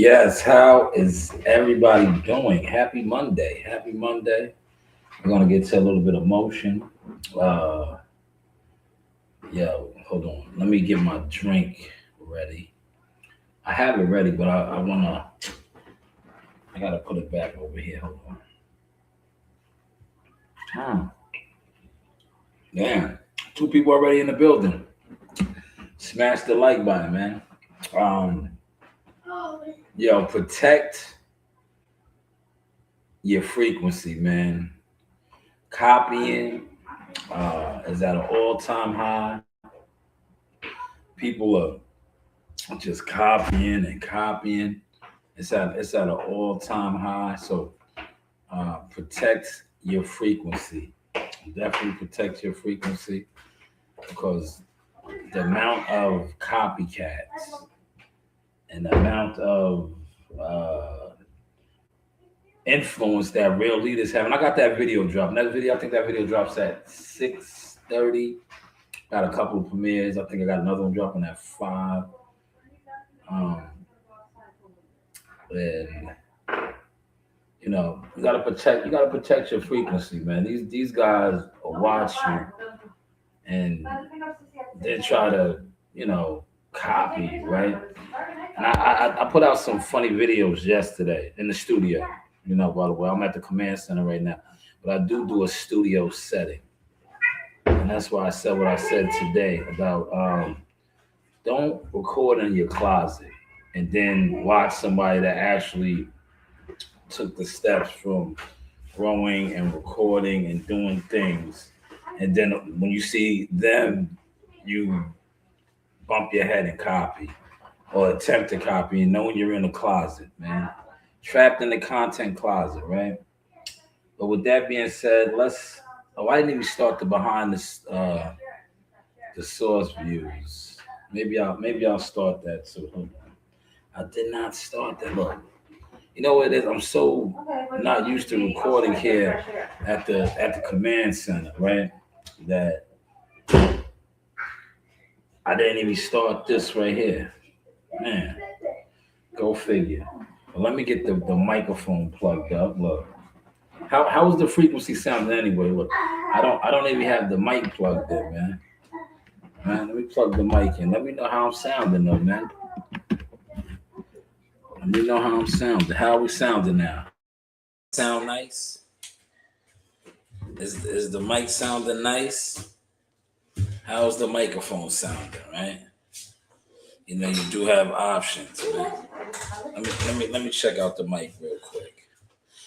Yes, how is everybody doing? Happy Monday. Happy Monday. We're gonna get to a little bit of motion. Uh Hold on. Let me get my drink ready. I have it ready, but I gotta put it back over here. Hold on. Damn. Two people already in the building. Smash the like button, man. Um, protect your frequency, man. Copying is at an all-time high. People are just copying and copying. It's at an all-time high. So protect your frequency. Definitely protect your frequency because the amount of copycats and the amount of influence that real leaders have. And I got that video dropped. That video, I think that video drops at 6:30. Got a couple of premieres. I think I got another one dropping at 5. Um, and you gotta protect your frequency, man. These guys will watch you and they try to, copy you, right? And I put out some funny videos yesterday in the studio. By the way, I'm at the command center right now, but I do a studio setting, and that's why I said what I said today about don't record in your closet and then watch somebody that actually took the steps from growing and recording and doing things, and then when you see them, you bump your head and copy or attempt to copy and knowing you're in the closet, man. Trapped in the content closet, right? But with that being said, I didn't even start the behind the source views. Maybe I'll start that too. Hold on. I did not start that. Look, you know what it is? I'm so not used to recording here at the command center, right? That I didn't even start this right here. Man, go figure. Well, let me get the microphone plugged up. Look. How is the frequency sounding anyway? Look, I don't even have the mic plugged in, man. Man, let me plug the mic in. Let me know how I'm sounding though, man. Let me know how I'm sounding. How are we sounding now? Sound nice? Is the mic sounding nice? How's the microphone sounding, right? You do have options, man. Let me check out the mic real quick.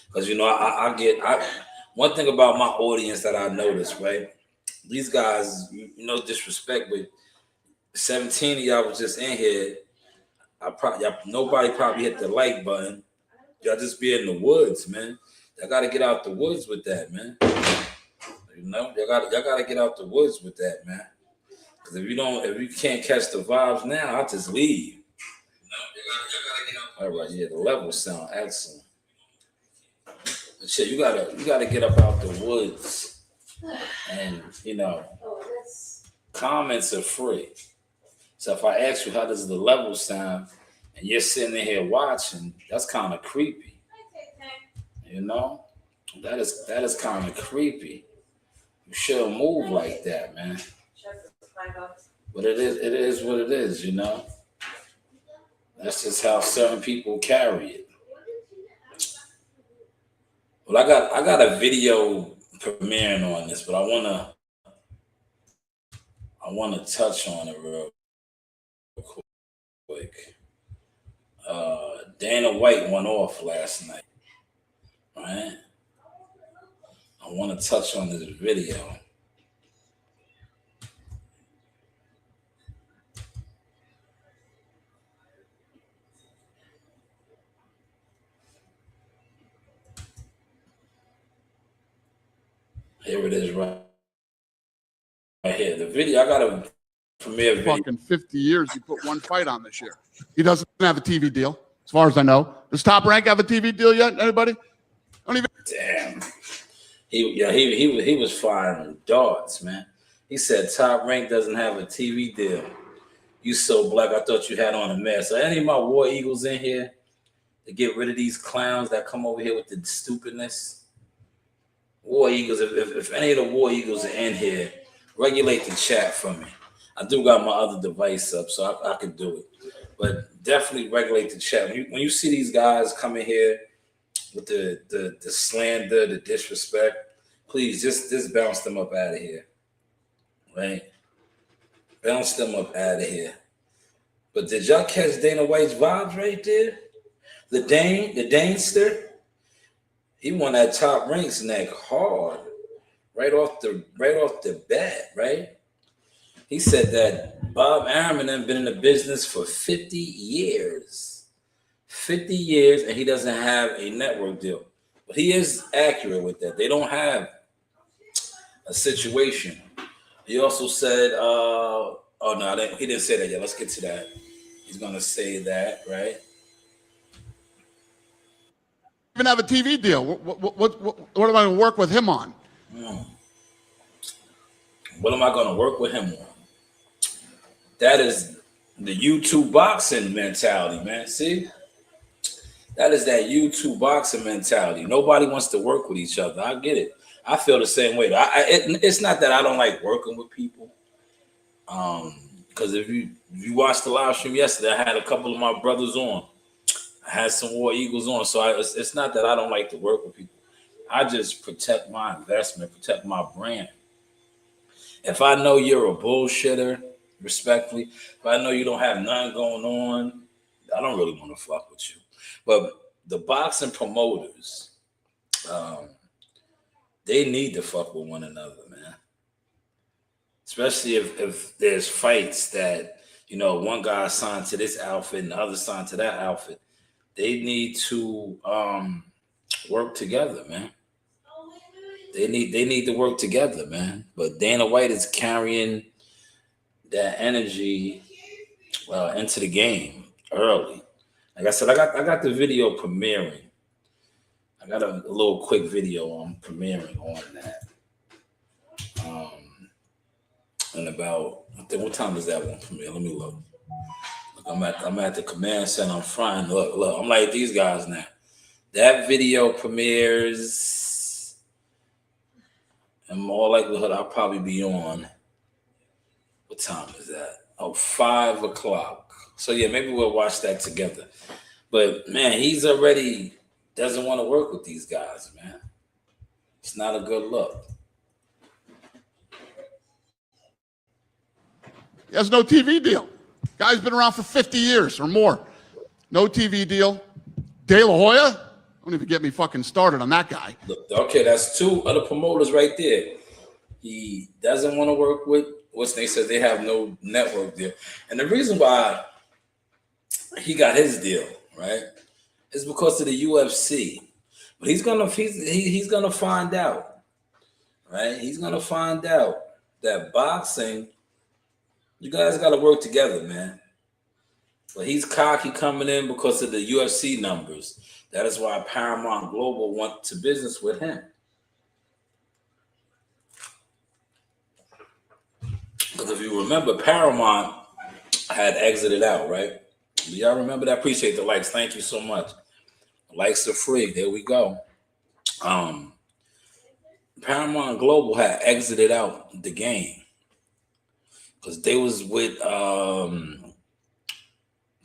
Because I one thing about my audience that I noticed, right? These guys, no disrespect, but 17 of y'all was just in here. Nobody probably hit the like button. Y'all just be in the woods, man. Y'all gotta get out the woods with that, man. Y'all gotta get out the woods with that, man. Because if you can't catch the vibes now, I'll just leave. Y'all gotta get out. All right, yeah, the levels sound excellent. But shit, you gotta get up out the woods, and comments are free. So if I ask you how does the level sound, and you're sitting in here watching, that's kind of creepy. That is kind of creepy. You shouldn't move like that, man. But it is what it is, That's just how certain people carry it. Well, I got a video premiering on this, but I wanna touch on it real quick. Dana White went off last night, right? I want to touch on this video. Here it is, right here. The video, I got a premiere video. Fucking 50 years, he put one fight on this year. He doesn't have a TV deal, as far as I know. Does Top Rank have a TV deal yet? Anybody? Don't even. Damn. He was firing darts, man. He said Top Rank doesn't have a TV deal. You so black, I thought you had on a mask. So any of my War Eagles in here, to get rid of these clowns that come over here with the stupidness. War Eagles, if any of the War Eagles are in here, regulate the chat for me. I do got my other device up, so I can do it. But definitely regulate the chat. When you see these guys coming here with the slander, the disrespect, please just bounce them up out of here. Right? Bounce them up out of here. But did y'all catch Dana White's vibes right there? The Danester, he won that Top Ranks neck hard, right off the bat, right? He said that Bob Arum has been in the business for 50 years. 50 years, and he doesn't have a network deal. But he is accurate with that. They don't have a situation. He also said, he didn't say that yet. Let's get to that. He's going to say that, right? Even have a TV deal. What am I going to work with him on? What am I going to work with him on? That is the YouTube boxing mentality, man. See? That is that YouTube boxing mentality. Nobody wants to work with each other. I get it. I feel the same way. It's not that I don't like working with people. Because if you watched the live stream yesterday, I had a couple of my brothers on. I had some War Eagles on. So it's not that I don't like to work with people. I just protect my investment, protect my brand. If I know you're a bullshitter, respectfully, if I know you don't have none going on, I don't really want to fuck with you. But the boxing promoters, they need to fuck with one another, man. Especially if there's fights that, one guy signed to this outfit and the other signed to that outfit. They need to work together, man. They need to work together, man. But Dana White is carrying that energy into the game early. Like I said, I got the video premiering. I got a little quick video on premiering on that. And about, I think, what time is that one premiere? Let me look. I'm at the command center. I'm frying. Look. I'm like these guys now. That video premieres, and more likelihood I'll probably be on. What time is that? 5 o'clock. So yeah, maybe we'll watch that together. But man, he's already doesn't want to work with these guys, man. It's not a good look. He has no TV deal. Guy's been around for 50 years or more. No TV deal. De La Hoya? Don't even get me fucking started on that guy. Look, okay, that's two other promoters right there. He doesn't want to work with what's they said they have no network deal. And the reason why he got his deal, right, is because of the UFC. But he's gonna find out, right? He's gonna find out that boxing, you guys gotta work together, man. But he's cocky coming in because of the UFC numbers. That is why Paramount Global went to business with him. Because if you remember, Paramount had exited out, right? Do y'all remember that? Appreciate the likes. Thank you so much. Likes are free. There we go. Paramount Global had exited out the game because they was with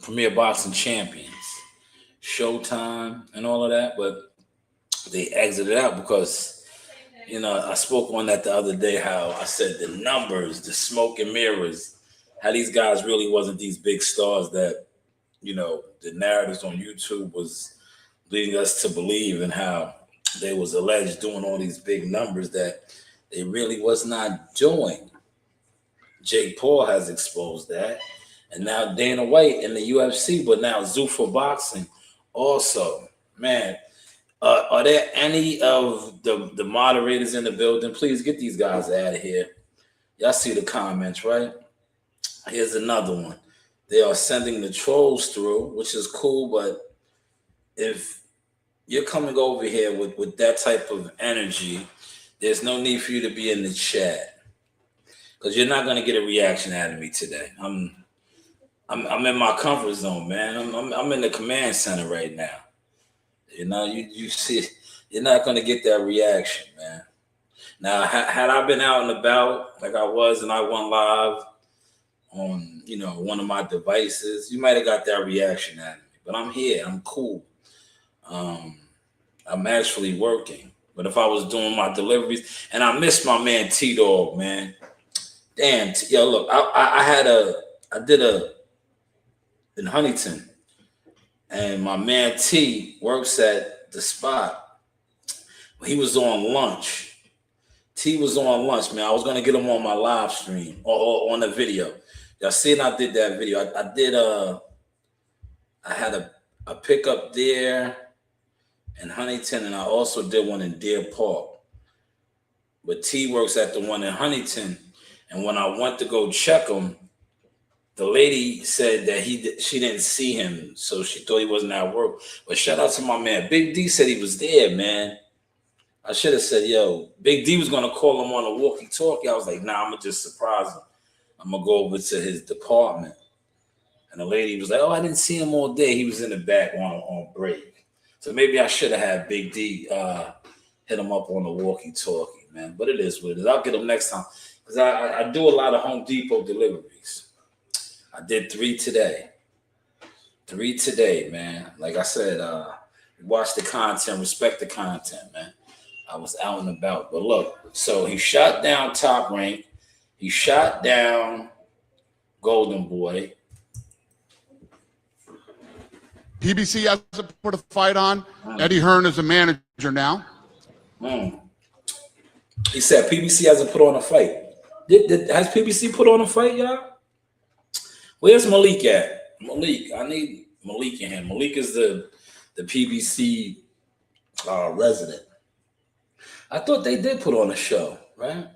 Premier Boxing Champions, Showtime, and all of that, but they exited out because, I spoke on that the other day, how I said the numbers, the smoke and mirrors, how these guys really wasn't these big stars that, the narratives on YouTube was leading us to believe, and how they was alleged doing all these big numbers that they really was not doing. Jake Paul has exposed that. And now Dana White in the UFC, but now Zuffa Boxing also. Man, are there any of the moderators in the building? Please get these guys out of here. Y'all see the comments, right? Here's another one. They are sending the trolls through, which is cool, but if you're coming over here with that type of energy, there's no need for you to be in the chat, because you're not going to get a reaction out of me today. I'm in my comfort zone, man. I'm in the command center right now. You know, you see, you're not gonna get that reaction, man. Now, had I been out and about like I was, and I went live on, one of my devices, you might have got that reaction at me. But I'm here. I'm cool. I'm actually working. But if I was doing my deliveries, and I miss my man T Dog, man. Damn, yo, look, I did in Huntington, and my man T works at the spot. He was on lunch. T was on lunch, man. I was gonna get him on my live stream or on the video. Y'all seen I did that video. I had a pickup there in Huntington, and I also did one in Deer Park. But T works at the one in Huntington, and when I went to go check him, the lady said that she didn't see him, so she thought he wasn't at work. But shout out to my man. Big D said he was there, man. I should have said, yo, Big D was going to call him on a walkie-talkie. I was like, nah, I'm going to just surprise him. I'm going to go over to his department. And the lady was like, oh, I didn't see him all day. He was in the back on break. So maybe I should have had Big D hit him up on the walkie-talkie, man. But it is what it is. I'll get him next time. Because I do a lot of Home Depot deliveries. I did 3 today. 3 today, man. Like I said, watch the content, respect the content, man. I was out and about. But look, so he shot down Top Rank. He shot down Golden Boy. PBC hasn't put a fight on. Eddie Hearn is a manager now. He said PBC hasn't put on a fight. Has PBC put on a fight, y'all? Where's Malik at? Malik. I need Malik in here. Malik is the PBC resident. I thought they did put on a show, right?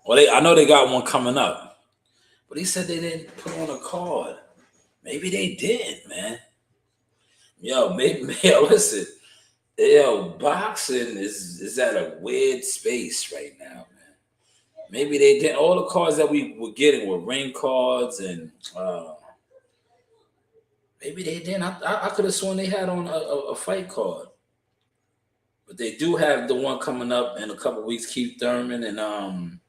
Well, I know they got one coming up. But he said they didn't put on a card. Maybe they did, man. Yo, listen. Yo, boxing is at a weird space right now, man. Maybe they did. All the cards that we were getting were ring cards, and maybe they didn't. I could have sworn they had on a fight card. But they do have the one coming up in a couple weeks, Keith Thurman and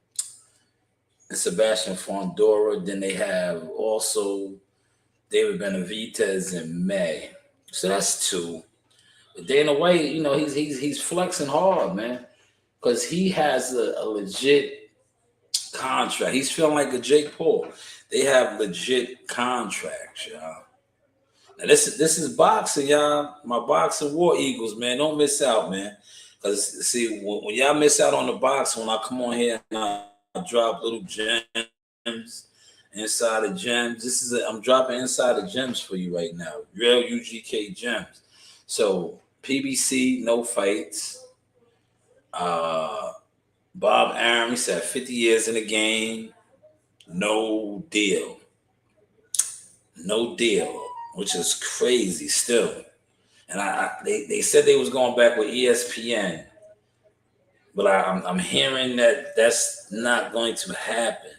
Sebastian Fondora. Then they have also David Benavidez in May. So that's 2. But Dana White, he's flexing hard, man, because he has a legit contract. He's feeling like a Jake Paul. They have legit contracts, y'all. Now this is boxing, y'all. My boxing war eagles, man. Don't miss out, man. Because see, when y'all miss out on the box, when I come on here and I drop little gems inside of gems, I'm dropping inside of gems for you right now. Real UGK gems. So PBC, no fights. Bob Arum, he said 50 years in the game, no deal. No deal, which is crazy still. And they said they was going back with ESPN, but I'm hearing that that's not going to happen.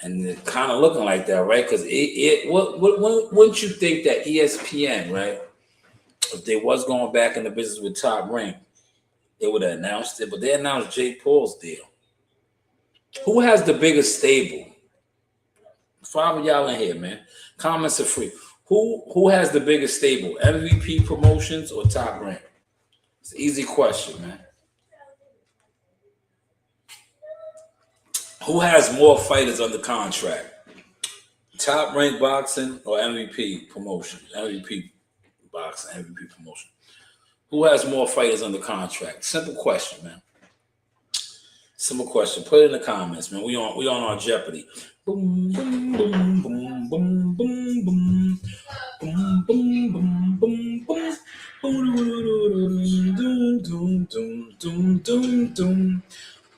And it's kind of looking like that, right? Because wouldn't you think that ESPN, right, if they was going back in the business with Top Rank, they would have announced it, but they announced Jake Paul's deal. Who has the biggest stable? 5 of y'all in here, man. Comments are free. Who has the biggest stable? MVP Promotions or Top Rank? It's an easy question, man. Who has more fighters under contract? Top Rank Boxing or MVP Promotion? MVP Boxing, MVP Promotion. Who has more fighters under contract? Simple question, man. Simple question. Put it in the comments, man. We on our Jeopardy. Boom, boom, boom, boom, boom, boom, boom. Boom, boom, boom, boom, boom. Boom, doom, doom, doom, doom, doom, doom.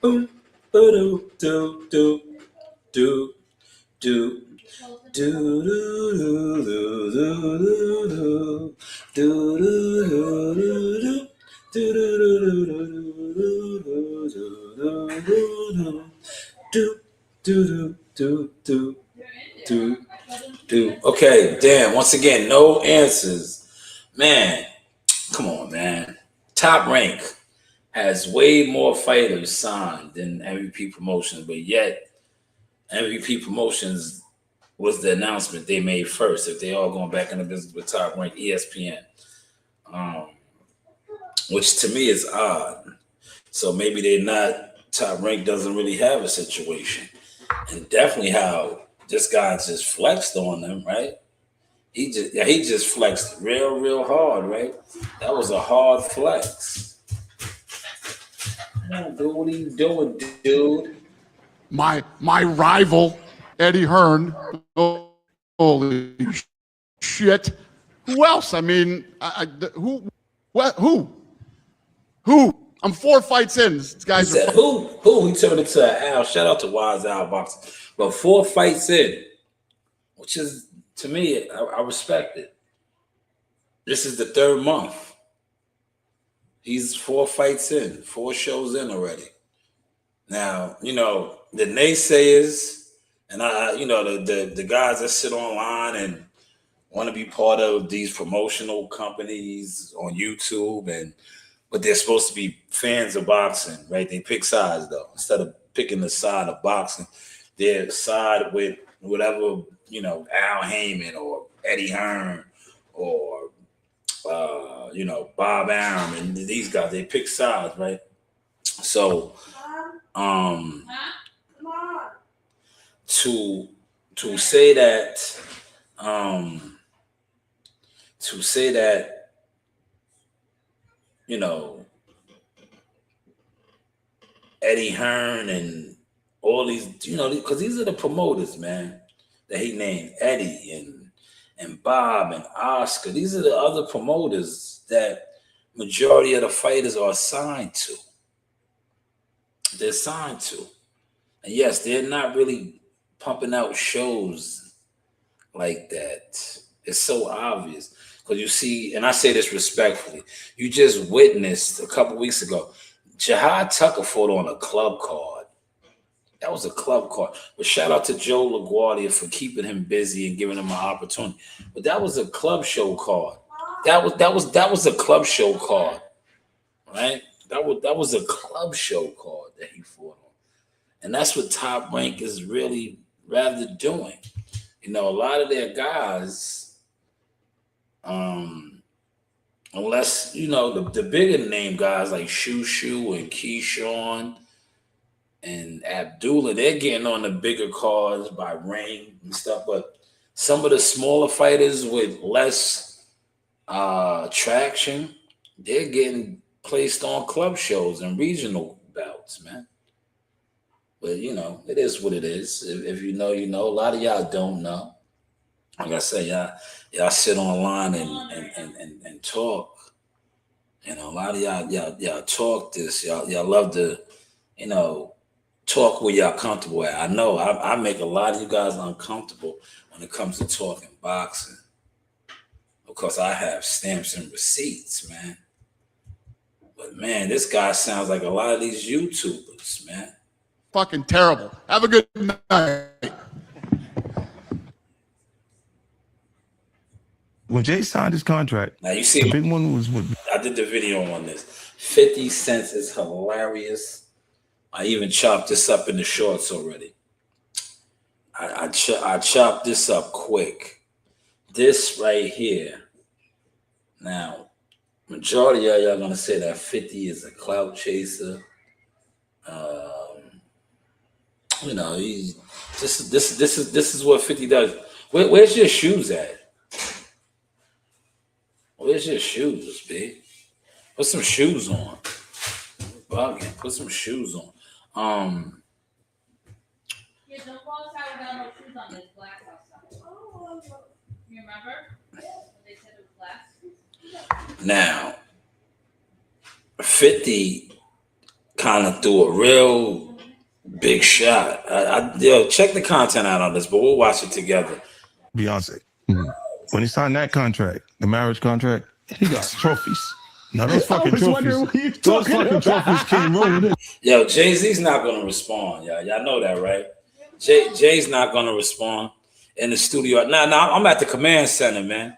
Boom, do, do, do, do, do. Do do do do do do do. Okay, damn. Once again, no answers, man. Top Rank has way more fighters signed than MVP Promotions, but yet MVP Promotions was the announcement they made first. If they all going back in the business with Top Rank, ESPN, which to me is odd. So maybe they're not. Top Rank doesn't really have a situation, and definitely how this guy just flexed on them, right? He just flexed real hard, right? That was a hard flex. Come on, dude, what are you doing, dude? My rival, Eddie Hearn. Holy shit! Who else? I mean, who? What? Who? I'm 4 fights in. These guys He said, who? He turned it to Al. Shout out to Wise Al Boxing. But 4 fights in, which is, to me, I respect it. This is the 3rd month. He's 4 fights in, 4 shows in already. Now, you know, the naysayers and the guys that sit online and want to be part of these promotional companies on YouTube, but they're supposed to be fans of boxing, right? They pick sides though. Instead of picking the side of boxing, they're side with whatever, you know, Al Heyman or Eddie Hearn or Bob Arum and these guys. They pick sides, right? So to say that you know, Eddie Hearn and all these, you know, because these are the promoters, man, that he named, Eddie and Bob and Oscar. These are the other promoters that majority of the fighters are assigned to. They're signed to. And yes, they're not really pumping out shows like that. It's so obvious. Because you see, and I say this respectfully, you just witnessed a couple weeks ago, Jihad Tucker fought on a club card. That was a club card. But shout out to Joe LaGuardia for keeping him busy and giving him an opportunity. But that was a club show card. That was a club show card, right? That was a club show card that he fought on. And that's what Top Rank is really rather doing. You know, a lot of their guys, unless, you know, the bigger name guys like Shushu and Keyshawn and Abdullah, they're getting on the bigger cards by ring and stuff. But some of the smaller fighters with less traction, they're getting placed on club shows and regional bouts, man. But, you know, it is what it is. If you know, you know. A lot of y'all don't know. Like I say, y'all sit online and talk. You know, a lot of y'all talk this. Y'all love to, you know, talk where y'all comfortable at. I know I make a lot of you guys uncomfortable when it comes to talking boxing because I have stamps and receipts, man. But man, this guy sounds like a lot of these YouTubers, man. Fucking terrible. Have a good night. When Jay signed his contract, Now you see, the big one was with. I did the video on this. 50 cents is hilarious. I even chopped this up in the shorts already. I chopped this up quick. This right here. Now, majority of y'all gonna say that 50 is a clout chaser. You know, this is what 50 does. Where's your shoes at? Where's your shoes, B? Put some shoes on. Bugging. Put some shoes on. Yeah, don't go outside without no shoes on. There's glass outside. You remember? When they said it was glass? Now, 50 kind of threw a real big shot. Yo, check the content out on this, but we'll watch it together. Beyonce. Mm-hmm. When he signed that contract, the marriage contract, he got trophies. Now those fucking trophies, those fucking trophies came rolling in. Yo, Jay-Z's not gonna respond, y'all. Y'all know that, right? Jay's not gonna respond in the studio. Now I'm at the command center, man.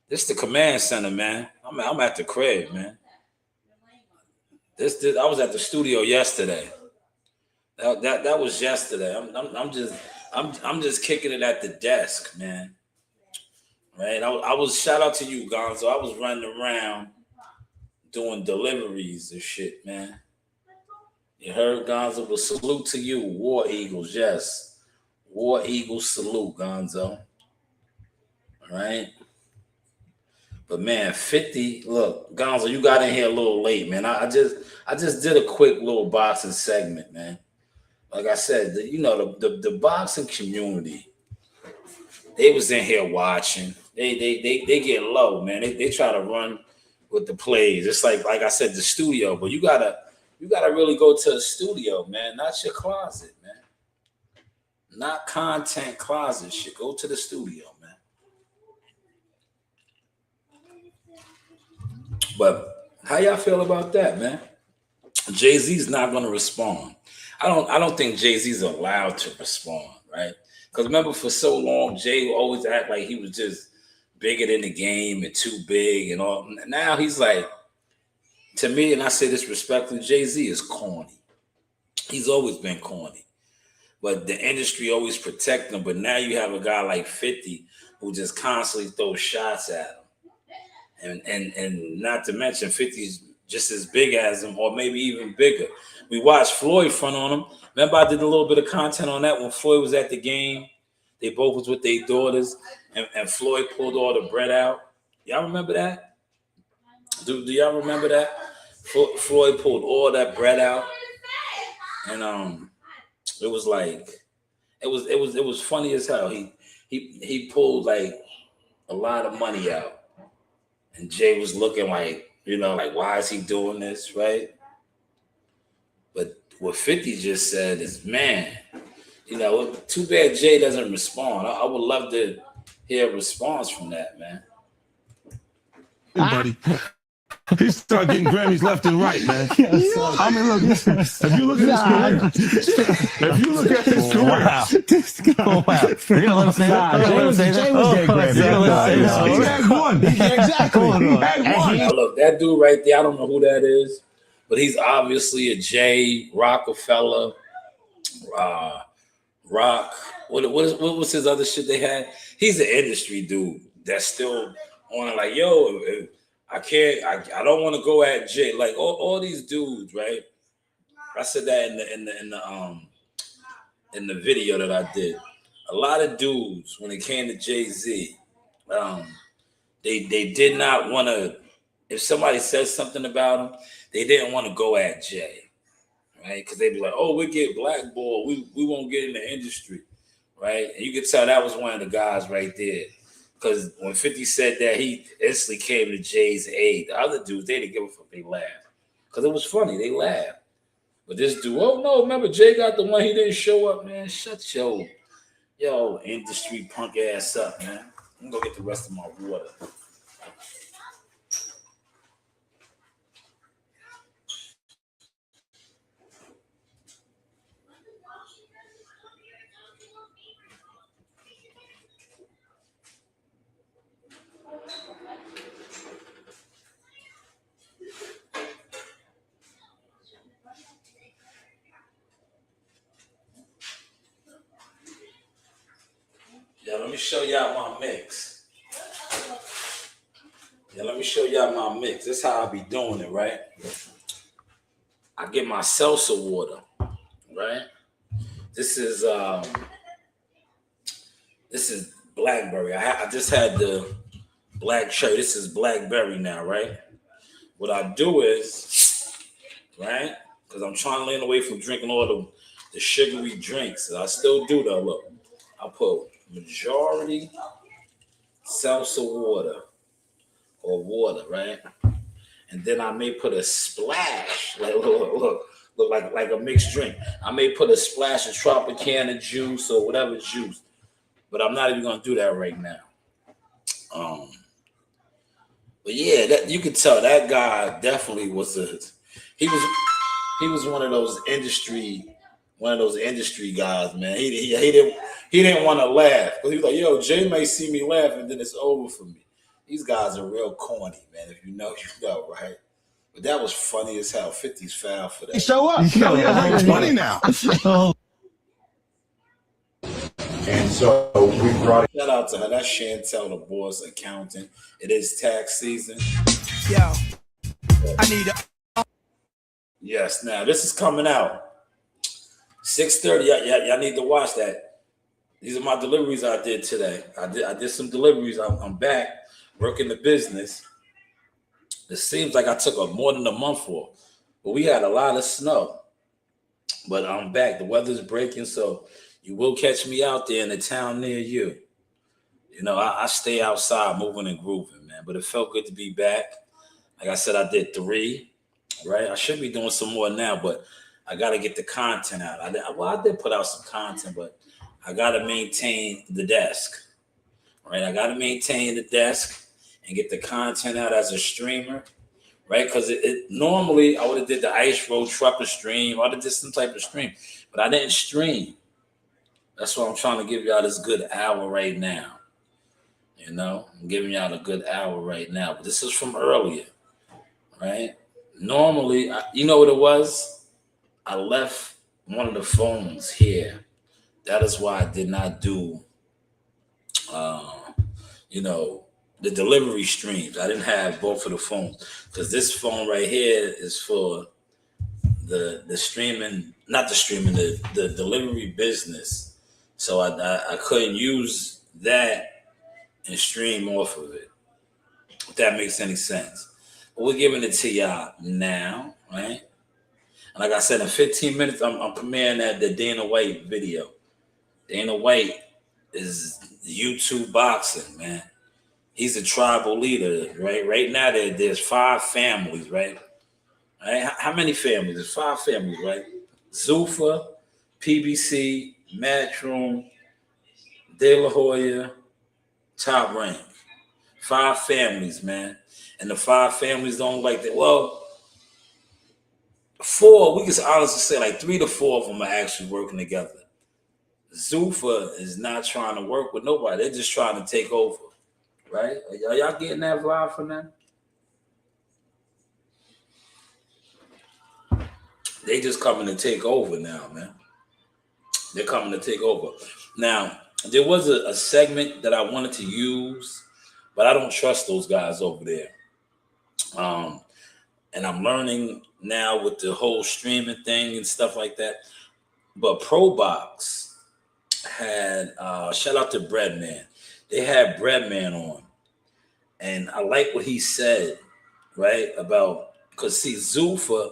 This is the command center, man. I'm at the crib, man. This I was at the studio yesterday. That was yesterday. I'm just kicking it at the desk, man. Right? I was shout out to you, Gonzo. I was running around doing deliveries and shit, man. You heard, Gonzo? But salute to you, War Eagles. Yes, War Eagles salute, Gonzo. All right. But man, 50. Look, Gonzo, you got in here a little late, man. I just did a quick little boxing segment, man. Like I said, the boxing community, they was in here watching. They get low, man. They try to run with the plays. It's like I said, the studio, but you gotta really go to a studio, man, not your closet, man. Not content closet shit. Go to the studio, man. But how y'all feel about that, man? Jay-Z's not gonna respond. I don't think Jay-Z's allowed to respond, right? Because remember, for so long, Jay always act like he was just bigger than the game and too big and all. Now he's like, to me, and I say this respectfully, Jay-Z is corny. He's always been corny. But the industry always protect him. But now you have a guy like 50 who just constantly throws shots at him. And not to mention 50's just as big as him, or maybe even bigger. We watched Floyd front on him. Remember, I did a little bit of content on that when Floyd was at the game. They both was with their daughters, and Floyd pulled all the bread out. Y'all remember that? Do y'all remember that? Floyd pulled all that bread out, and it was like it was funny as hell. He pulled like a lot of money out, and Jay was looking like, like, why is he doing this, right? But what 50 just said is, man, too bad Jay doesn't respond. I would love to hear a response from that, man. Hey, buddy. He started getting Grammys left and right, man. I mean, look, listen. If you look at his career, wow. You're gonna let him say that? Jay was getting Grammys. He had one. Exactly. He had one. Now, look, that dude right there, I don't know who that is, but he's obviously a Jay Rockefeller, Rock. What was his other shit they had? He's an industry dude that's still on it. Like, yo, I don't want to go at Jay. Like all these dudes, right? I said that in the video that I did. A lot of dudes, when it came to Jay-Z, they did not want to. If somebody says something about him, they didn't want to go at Jay, right? Because they'd be like, "Oh, we get blackballed. We won't get in the industry," right? And you could tell that was one of the guys right there. Because when 50 said that, he instantly came to Jay's aid. The other dudes, they didn't give a fuck. They laughed. Because it was funny. They laughed. But this dude, oh, no, remember, Jay got the one he didn't show up, man. Shut your industry punk ass up, man. I'm going to go get the rest of my water. Yeah, let me show y'all my mix. This is how I be doing it, right? I get my salsa water, right? This is blackberry. I just had the black cherry. This is blackberry now, right? What I do is, right? Because I'm trying to lean away from drinking all the sugary drinks. I still do though. Look, I put majority salsa water or water, right? And then I may put a splash, like look like a mixed drink. I may put a splash of Tropicana juice or whatever juice, but I'm not even gonna do that right now. But yeah, that you could tell that guy definitely was he was one of those industry guys, man. He didn't want to laugh because he was like, yo, Jay may see me laugh and then it's over for me. These guys are real corny, man. If you know, right? But that was funny as hell. 50's foul for that. Show up. Yo, it's funny now. And so we brought Shout out to her. That's Chantel, the boss accountant. It is tax season. Yo, I need a. Yes. Now this is coming out 6:30. Y'all need to watch that. These are my deliveries I did today. I did some deliveries. I'm back working the business. It seems like I took more than a month off, but we had a lot of snow. But I'm back. The weather's breaking, so you will catch me out there in the town near you. You know, I stay outside moving and grooving, man. But it felt good to be back. Like I said, I did 3, right? I should be doing some more now, but I got to get the content out. I did put out some content, but I got to maintain the desk, right? I got to maintain the desk and get the content out as a streamer, right? Because it normally I would have did the Ice Road Trucker stream. I would have did some type of stream, but I didn't stream. That's why I'm trying to give y'all this good hour right now. You know, I'm giving y'all a good hour right now. But this is from earlier, right? Normally, you know what it was? I left one of the phones here. That is why I did not do, the delivery streams. I didn't have both of the phones because this phone right here is for the streaming, not the streaming, the delivery business. So I couldn't use that and stream off of it, if that makes any sense. But we're giving it to y'all now, right? And like I said, in 15 minutes, I'm premiering the Dana White video. Dana White is YouTube boxing, man. He's a tribal leader, right? Right now, there's 5 families, right? How many families? There's 5 families, right? Zuffa, PBC, Matchroom, De La Hoya, Top Rank. 5 families, man. And the 5 families don't like that. Well, 4, we can honestly say like 3 to 4 of them are actually working together. Zuffa is not trying to work with nobody. They're just trying to take over, right? Are y'all getting that vibe from them? They just coming to take over now, man. They're coming to take over. Now, there was a segment that I wanted to use, but I don't trust those guys over there. And I'm learning now with the whole streaming thing and stuff like that. But ProBox had, shout out to Breadman. They had Breadman on. And I like what he said, right? About, because see, Zuffa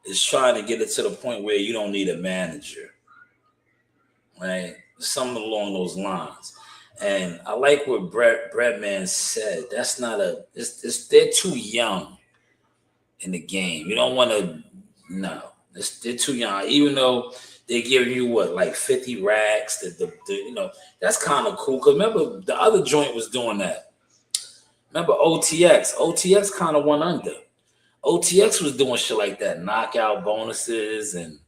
is trying to get it to the point where you don't need a manager, right? Something along those lines. And I like what Breadman said. That's not they're too young in the game. You don't want to, no, they're too young. Even though they're giving you what, like 50 racks, that's kind of cool. Because remember, the other joint was doing that. Remember OTX? OTX kind of went under. OTX was doing shit like that, knockout bonuses and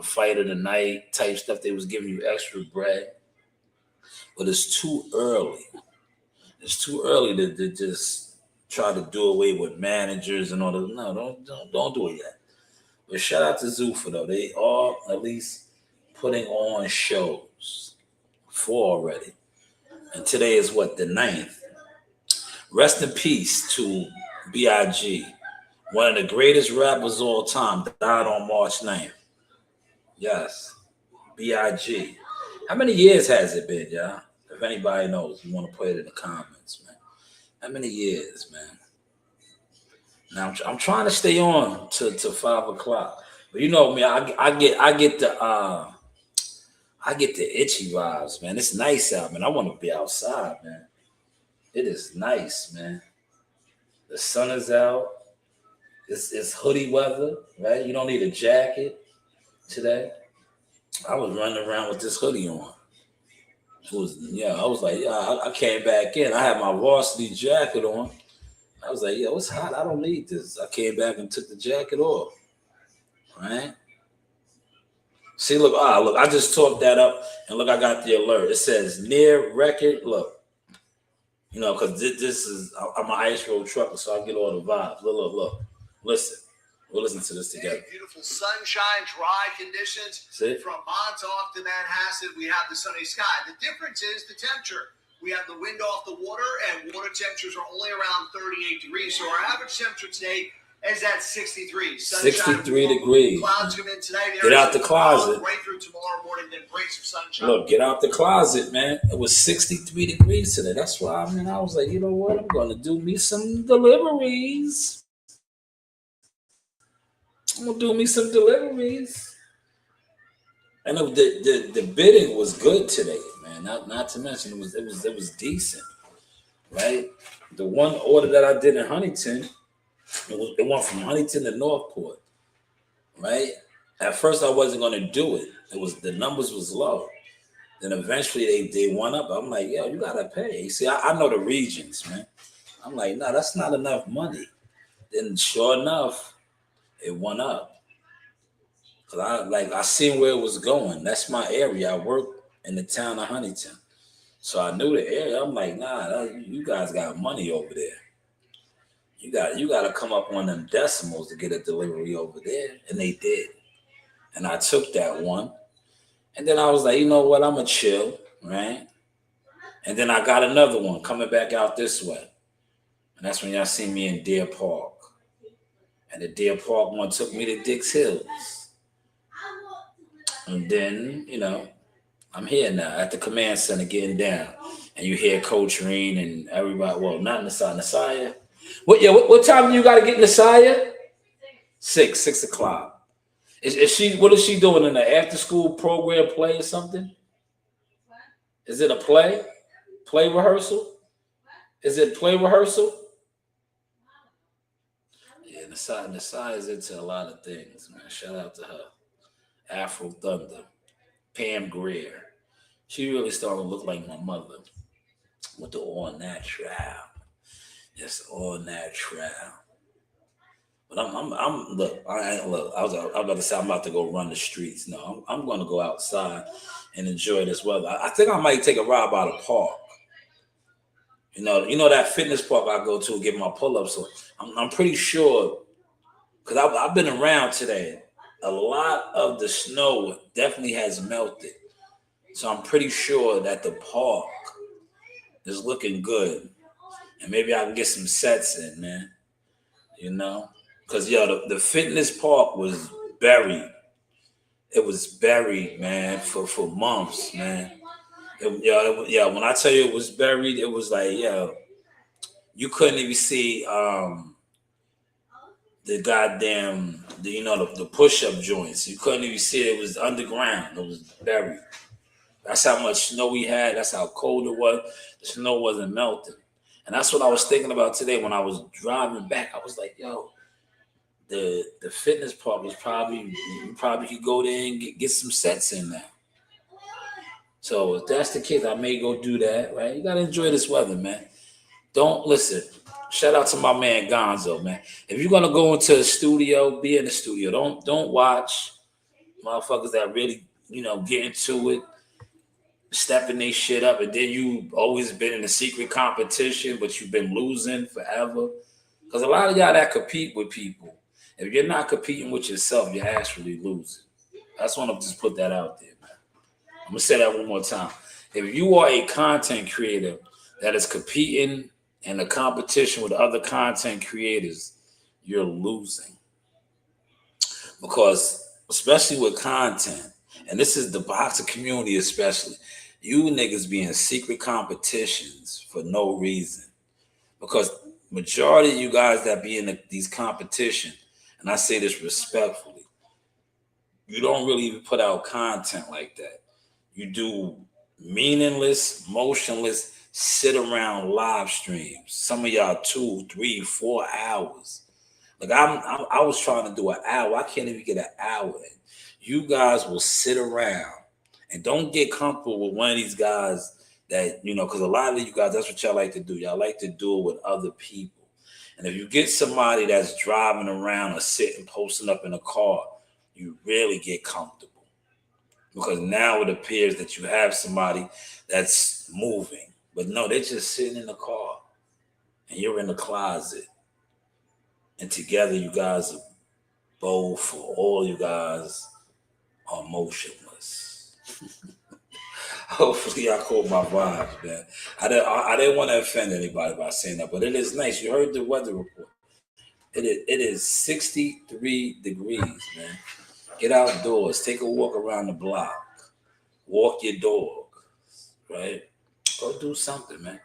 fight of the night type stuff. They was giving you extra bread. But it's too early. It's too early to just try to do away with managers and all that. No, don't do it yet. But shout out to Zuffa, though. They are at least putting on shows. 4 already. And today is what, the 9th. Rest in peace to B.I.G. One of the greatest rappers of all time died on March 9th. Yes, B.I.G. How many years has it been, y'all? If anybody knows, you want to put it in the comments, man. How many years, man? Now I'm trying to stay on to 5 o'clock, but you know me, I get the itchy vibes, man. It's nice out, man. I want to be outside, man. It is nice, man. The sun is out. It's hoodie weather, right? You don't need a jacket today. I was running around with this hoodie on. I was like, I came back in. I had my varsity jacket on. I was like, it's hot. I don't need this. I came back and took the jacket off. Right? See, look, I just talked that up, and look, I got the alert. It says near record. Look, because this is, I'm an Ice Road trucker, so I get all the vibes. Look. Listen. We'll listen to this together. Beautiful sunshine, dry conditions. See? From Montauk to Manhasset, we have the sunny sky. The difference is the temperature. We have the wind off the water, and water temperatures are only around 38 degrees. So our average temperature today is at 63. Sunshine, 63 degrees. Clouds come in tonight. Get out the closet. Right through tomorrow morning, then breaks of sunshine. Look, get out the closet, man. It was 63 degrees today. That's why, I was like, you know what? I'm going to do me some deliveries. I'm gonna do me some deliveries, and the bidding was good today, man. Not to mention it was decent, right? The one order that I did in Huntington, it went from Huntington to Northport, right? At first, I wasn't gonna do it. The numbers was low. Then eventually they went up. I'm like, yo, you gotta pay. See, I know the regions, man. I'm like, no, that's not enough money. Then sure enough, it went up. Cause I seen where it was going. That's my area. I work in the town of Huntington. So I knew the area. I'm like, nah, you guys got money over there. You got to come up on them decimals to get a delivery over there. And they did. And I took that one. And then I was like, you know what? I'm going to chill, right? And then I got another one coming back out this way. And that's when y'all see me in Deer Park. And the Deer Park one took me to Dix Hills. And then, I'm here now at the command center getting down. And you hear Coach Reen and everybody, well, not Nasaya. What time do you got to get Nasaya? 6 o'clock. What is she doing in the after school program, play or something? Is it a play? Play rehearsal? Is it play rehearsal? Yeah, Nasai is into a lot of things, man. Shout out to her. Afro Thunder. Pam Greer. She really started to look like my mother with the all natural. Just all natural. But look. I was about to say I'm about to go run the streets. No, I'm going to go outside and enjoy this weather. I think I might take a ride by the park. You know that fitness park I go to get my pull-ups. So I'm pretty sure, because I've been around today, a lot of the snow definitely has melted. So I'm pretty sure that the park is looking good. And maybe I can get some sets in, man. Because, the fitness park was buried. It was buried, man, for months, man. When I tell you it was buried, it was like, you couldn't even see the goddamn, the push-up joints. You couldn't even see it. It was underground. It was buried. That's how much snow we had. That's how cold it was. The snow wasn't melting. And that's what I was thinking about today when I was driving back. I was like, the fitness park was you probably could go there and get some sets in there. So if that's the case, I may go do that, right? You got to enjoy this weather, man. Don't listen. Shout out to my man Gonzo, man. If you're going to go into a studio, be in the studio. Don't watch motherfuckers that really, get into it, stepping their shit up, and then you always been in a secret competition, but you've been losing forever. Because a lot of y'all that compete with people, if you're not competing with yourself, you're actually losing. I just want to just put that out there, man. I'm going to say that one more time. If you are a content creator that is competing in a competition with other content creators, you're losing. Because especially with content, and this is the boxing community especially, you niggas be in secret competitions for no reason. Because majority of you guys that be in these competitions, and I say this respectfully, you don't really even put out content like that. You do meaningless, motionless, sit around live streams. Some of y'all 2, 3, 4 hours. Like I was trying to do an hour. I can't even get an hour in. You guys will sit around and don't get comfortable with one of these guys that, because a lot of you guys, that's what y'all like to do. Y'all like to do it with other people. And if you get somebody that's driving around or sitting, posting up in a car, you really get comfortable. Because now it appears that you have somebody that's moving. But no, they're just sitting in the car. And you're in the closet. And together you guys are both, all you guys are motionless. Hopefully I caught my vibes, man. I didn't want to offend anybody by saying that, but it is nice. You heard the weather report. It is 63 degrees, man. Get outdoors, take a walk around the block, walk your dog, right? Go do something, man.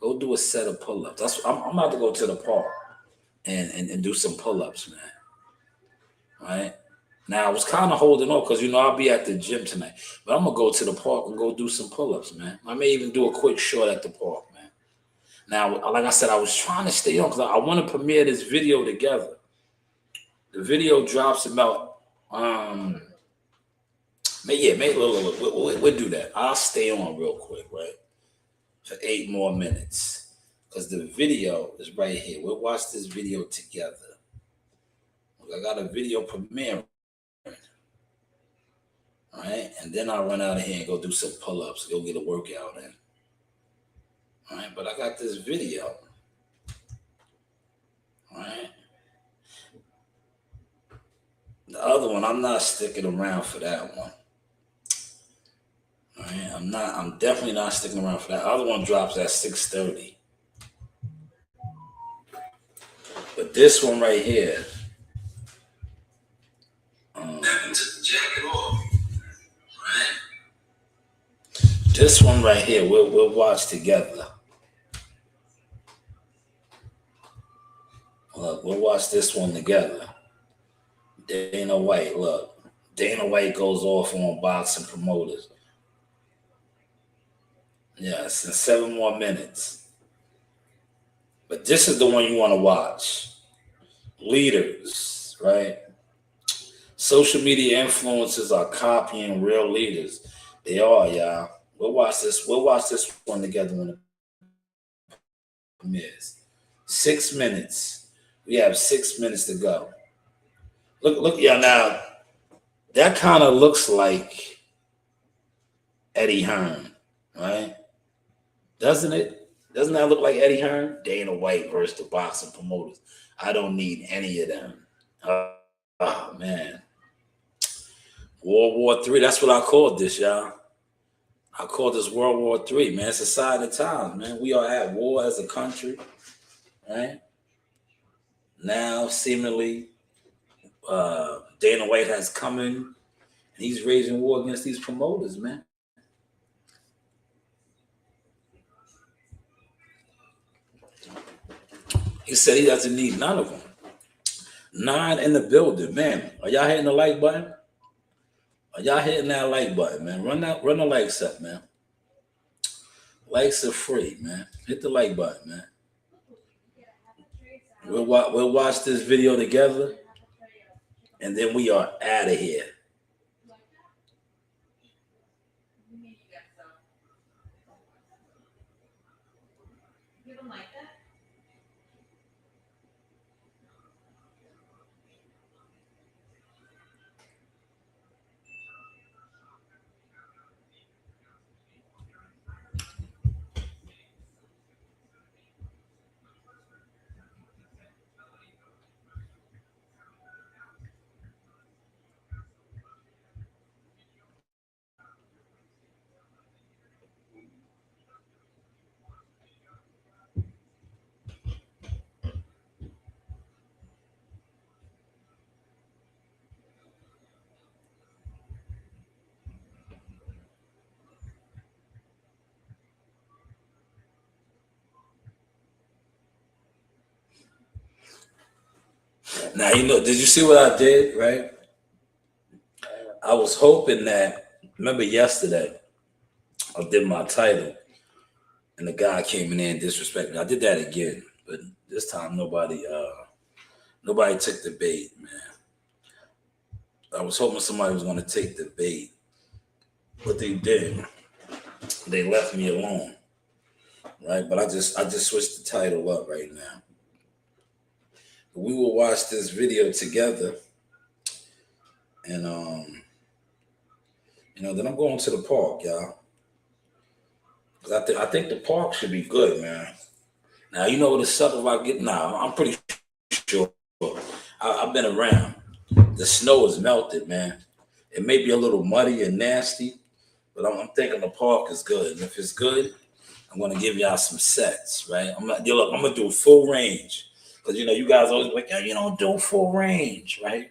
Go do a set of pull-ups. I'm about to go to the park and do some pull-ups, man. Right? Now I was kind of holding on because I'll be at the gym tonight, but I'm gonna go to the park and go do some pull-ups, man. I may even do a quick short at the park, man. Now, like I said, I was trying to stay on because I want to premiere this video together. The video drops about maybe we'll do that. I'll stay on real quick, right? For 8 more minutes. Because the video is right here. We'll watch this video together. I got a video premiere. All right. And then I'll run out of here and go do some pull-ups, go get a workout in. All right. But I got this video. All right. The other one, I'm not sticking around for that one. All right. I'm definitely not sticking around for that. The other one drops at 6:30. But this one right here. Jacket off. Right? This one right here, we'll watch together. Look, we'll watch this one together. Dana White, look. Dana White goes off on boxing promoters. Yes, in 7 more minutes. But this is the one you want to watch. Leaders, right? Social media influencers are copying real leaders. They are, y'all. We'll watch this one together when it premieres. 6 minutes. We have 6 minutes to go. Look, y'all, now. That kind of looks like Eddie Hearn, right? Doesn't it? Doesn't that look like Eddie Hearn? Dana White versus the boxing promoters. I don't need any of them. Oh, man. World War III. That's what I called this, y'all. I call this World War III, man. It's a sign of times, man. We are at war as a country, right? Now, seemingly, Dana White has come in and he's raising war against these promoters, man. He said he doesn't need none of them. 9 in the building, man. Are y'all hitting the like button? Are y'all hitting that like button, man? Run the likes up, man. Likes are free, man. Hit the like button, man. We'll watch this video together, and then we are out of here. You don't like that? Now, did you see what I did, right? I was hoping that, remember yesterday, I did my title, and the guy came in there and disrespected me. I did that again, but this time nobody took the bait, man. I was hoping somebody was going to take the bait, but they didn't. They left me alone, right? But I just switched the title up right now. We will watch this video together, and then I'm going to the park, y'all. Because I think the park should be good, man. Now, you know what the stuff if I get now, I'm pretty sure I've been around. The snow is melted, man. It may be a little muddy and nasty, but I'm thinking the park is good. And if it's good, I'm gonna give y'all some sets, right? I'm gonna do full range. Because you guys always like, yo, you don't do full range, right?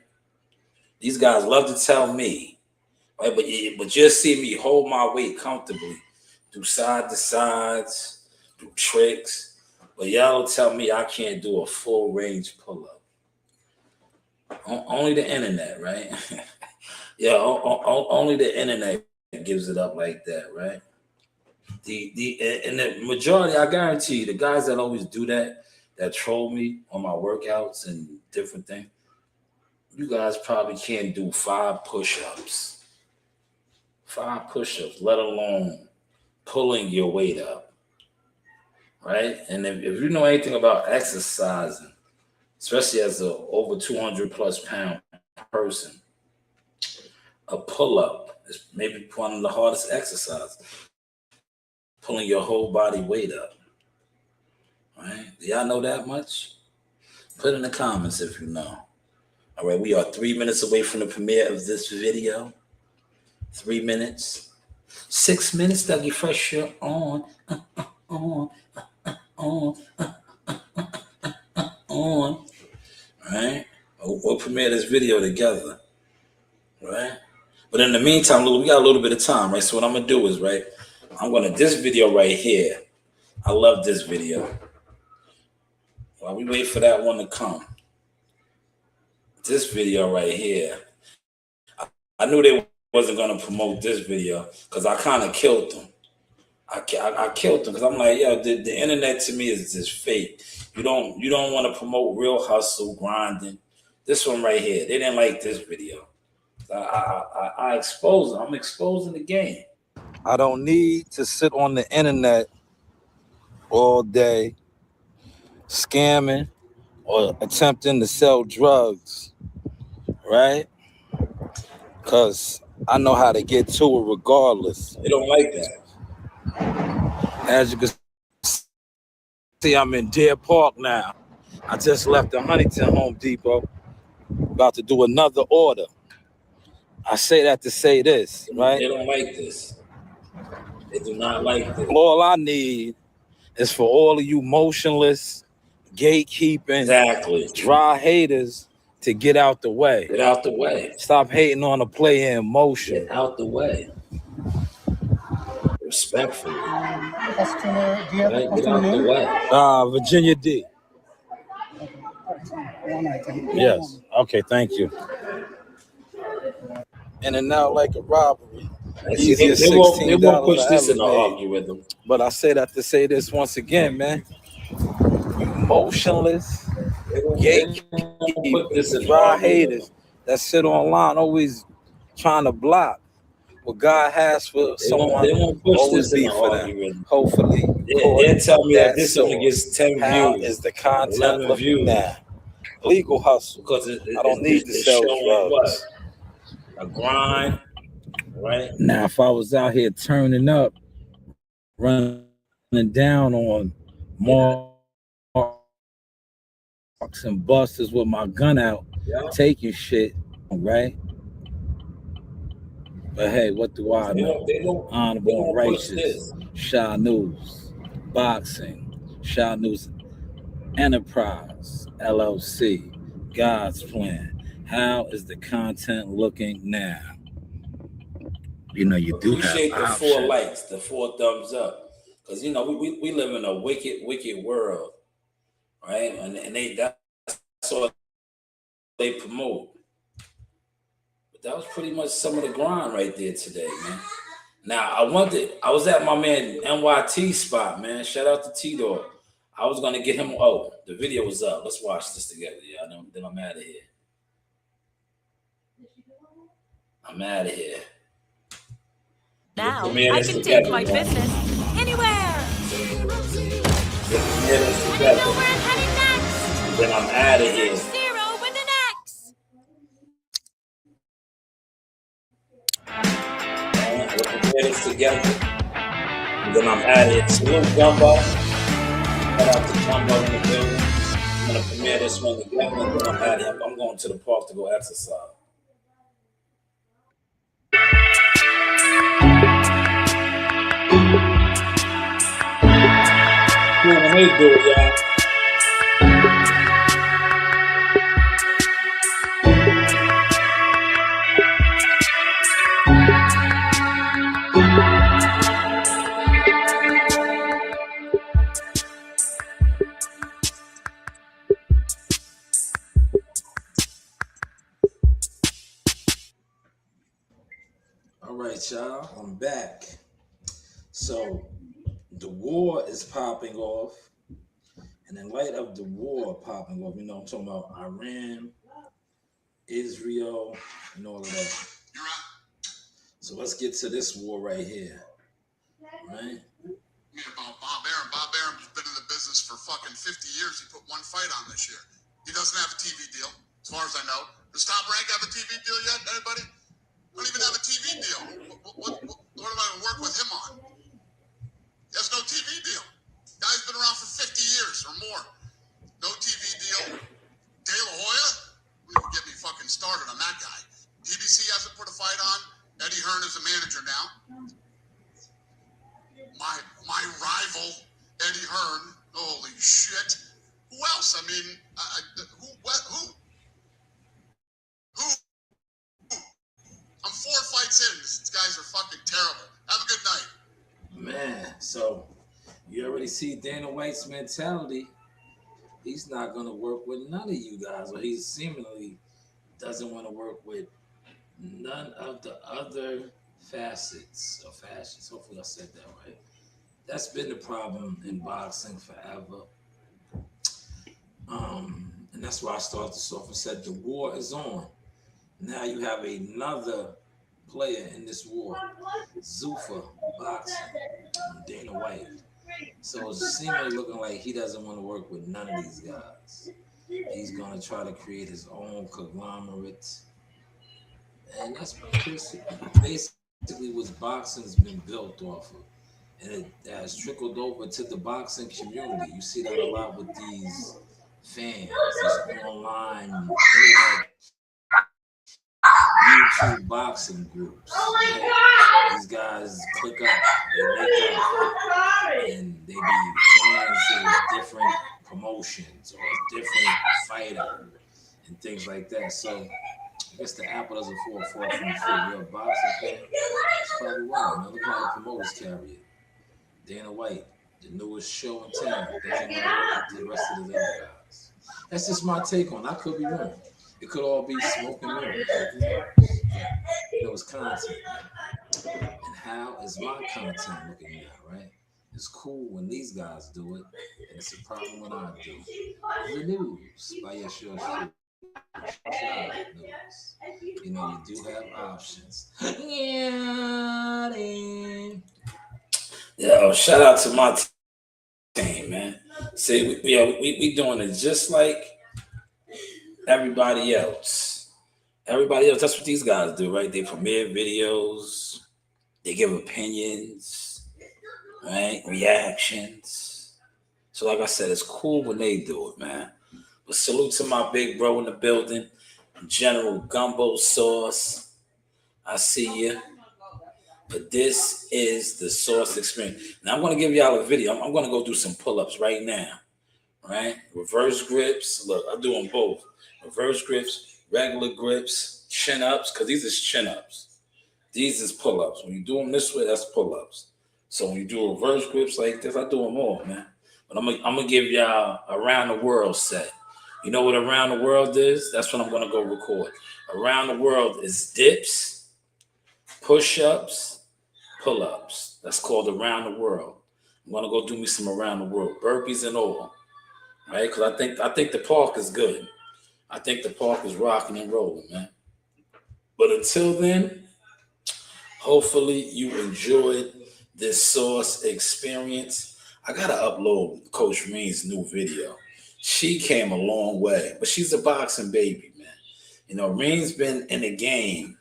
These guys love to tell me, right? But you'll see me hold my weight comfortably, do side to sides, do tricks. But y'all tell me I can't do a full range pull-up. Only the internet, right? Yeah, only the internet gives it up like that, right? And the majority, I guarantee you, the guys that always do that troll me on my workouts and different things, you guys probably can't do 5 push-ups. 5 push-ups, let alone pulling your weight up, right? And if you know anything about exercising, especially as a over 200 plus pound person, a pull-up is maybe one of the hardest exercises. Pulling your whole body weight up, right? Do y'all know that much? Put in the comments if you know. All right, we are 3 minutes away from the premiere of this video. 3 minutes. 6 minutes, Dougie Fresh, you're on. Right? We'll premiere this video together, right? But in the meantime, we got a little bit of time, right? So what I'm gonna do is, right, this video right here. I love this video. While we wait for that one to come, this video right here, I knew they wasn't gonna promote this video because I kind of killed them. I killed them because I'm like, yo, the internet to me is just fake. You don't want to promote real hustle, grinding. This one right here, they didn't like this video. I expose them. I'm exposing the game. I don't need to sit on the internet all day scamming or attempting to sell drugs, right? Because I know how to get to it regardless. They don't like that. As you can see, I'm in Deer Park now. I just left the Huntington Home Depot, about to do another order. I say that to say this, right? They don't like this. They do not like this. All I need is for all of you motionless, gatekeeping, exactly, dry haters to get out the way. Get out the way. Stop hating on a player in motion. Get out the way. Respectfully. Right? Get out the way. Virginia D. Yes. Okay, thank you. In and out like a robbery. They won't push this in the algorithm. But I say that to say this once again, man. Motionless, gatekeepers, dry haters that sit online always trying to block what God has for someone. They won't push always this be in the for algorithm. them. Hopefully. They'll tell me that this only gets 10 How views. is the content looking now? Legal hustle. Because I don't need to sell drugs. A grind, right? Now, if I was out here turning up, running down on marks and busters with my gun out, taking shit, right? But hey, what do I know? Honorable and righteous, Shanewz, boxing, Shanewz Enterprise, LLC, God's plan. How is the content looking now? You know, you do appreciate have the 4 likes, the 4 thumbs up. Because, we live in a wicked world, right? And that's what they promote. But that was pretty much some of the grind right there today, man. Now, I was at my man NYT spot, man. Shout out to T-Dog. I was going to get him, the video was up. Let's watch this together, yeah. Then I'm out of here. I'm out of here. Now I can take my business anywhere. And I know where I'm heading next. Then I'm out of here. Zero with an X. We'll prepare this together. And then I'm out of here. Salute Gumbo. Shout out to Gumbo in the building. I'm gonna premiere this one together, and then I'm out of here. I'm going to the park to go exercise. Cool when they do it, y'all. All right, y'all, I'm back. So the war is popping off, and in light of the war popping off, you know, I'm talking about Iran, Israel, and all of that. So let's get to this war right here, right? About Bob Arum. Bob Arum's been in the business for fucking 50 years. He put one fight on this year. He doesn't have a TV deal, as far as I know. Does Top Rank have a TV deal yet? Anybody? Don't even have a TV deal. What am I going to work with him on? He has no TV deal. Guy's been around for 50 years or more. No TV deal. De La Hoya? Don't even get me fucking started on that guy. PBC hasn't put a fight on. Eddie Hearn is a manager now. My rival, Eddie Hearn. Holy shit. Who else? I mean, who? I'm 4 fights in. These guys are fucking terrible. Have a good night. Man, so you already see Dana White's mentality. He's not going to work with none of you guys, or he seemingly doesn't want to work with none of the other facets or fashions. Hopefully I said that right. That's been the problem in boxing forever. And that's why I started this off and said the war is on. Now you have another player in this war, Zuffa Boxing, Dana White. So it's seemingly looking like he doesn't want to work with none of these guys. He's going to try to create his own conglomerate. And that's basically what boxing's been built off of. And it has trickled over to the boxing community. You see that a lot with these fans, these online internet YouTube boxing groups. Right? These guys click up, they make up, and they be fans of different promotions or a different fighter and things like that. So I guess the apple doesn't fall far from the tree. You're a boxing fan, that's probably why. Man, look how the promoters carry it. Dana White, the newest show in town, doesn't want to work with the rest of the other guys. That's just my take on it. I could be wrong. It could all be smoke and mirrors. You know, it's content. And how is my content looking now, right? It's cool when these guys do it, and it's a problem when I do. The news by your show. You know, you do have options. Yo, shout out to my team, man. See, we doing it just like everybody else. Everybody else, that's what these guys do, right? They premiere videos, they give opinions, right? Reactions. So like I said, it's cool when they do it, man. But salute to my big bro in the building, General Gumbo Sauce. I see you. But this is the Sauce Experience. Now I'm going to give y'all a video. I'm going to go do some pull-ups right now, right? Reverse grips. Look, I'm doing both. Reverse grips, regular grips, chin-ups, because these is chin-ups. These is pull-ups. When you do them this way, that's pull-ups. So when you do reverse grips like this, I do them all, man. But I'm gonna give y'all around the world set. You know what around the world is? That's what I'm going to go record. Around the world is dips, push-ups, pull-ups. That's called around the world. I'm going to go do me some around the world, burpees and all, right? Because I think the park is good. I think the park is rocking and rolling, man. But until then, hopefully you enjoyed this Sauce Experience. I got to upload Coach Reen's new video. She came a long way, but she's a boxing baby, man. You know, Reen's been in the game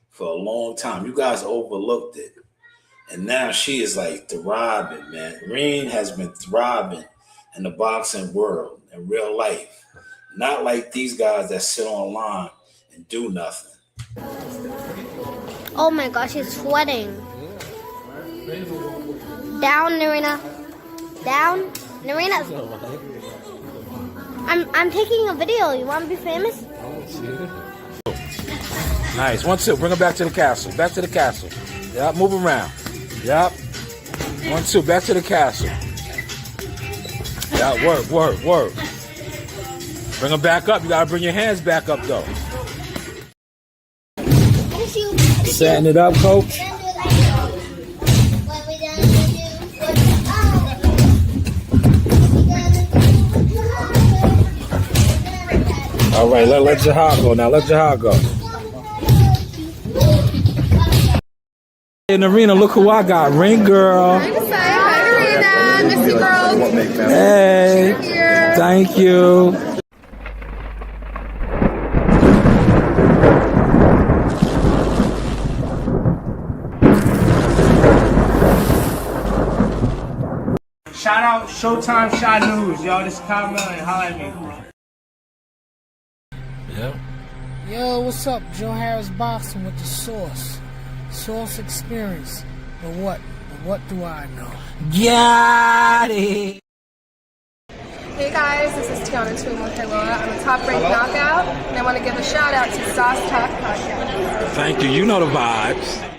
for a long time. You guys overlooked it. And now she is like thriving, man. Reen has been thriving in the boxing world. in real life. Not like these guys that sit online and do nothing. Oh my gosh, he's sweating. Down, Narina. Down, Narina. I'm taking a video. You want to be famous? Nice. 1, 2. Bring him back to the castle. Back to the castle. Yep. Move around. Yep. 1, 2. Back to the castle. Yeah. Work. Bring him back up. You gotta bring your hands back up though. Setting it up, coach. All right, let Jahar go now. Let Jahar go. In the arena, look who I got. Ring girl. Hi, Arena. Miss you, girls. Hey. Thank you. Shout out Showtime Shanewz, y'all. This is Carmel and holla at me. Yeah. Yo, what's up? Joe Harris Boxing with the Source. Source Experience. But what do I know? Got it. Hey guys, this is Tiana Tumo-Keloa. I'm a top-ranked knockout, and I want to give a shout out to Sauce Talk Podcast. Thank you. You know the vibes.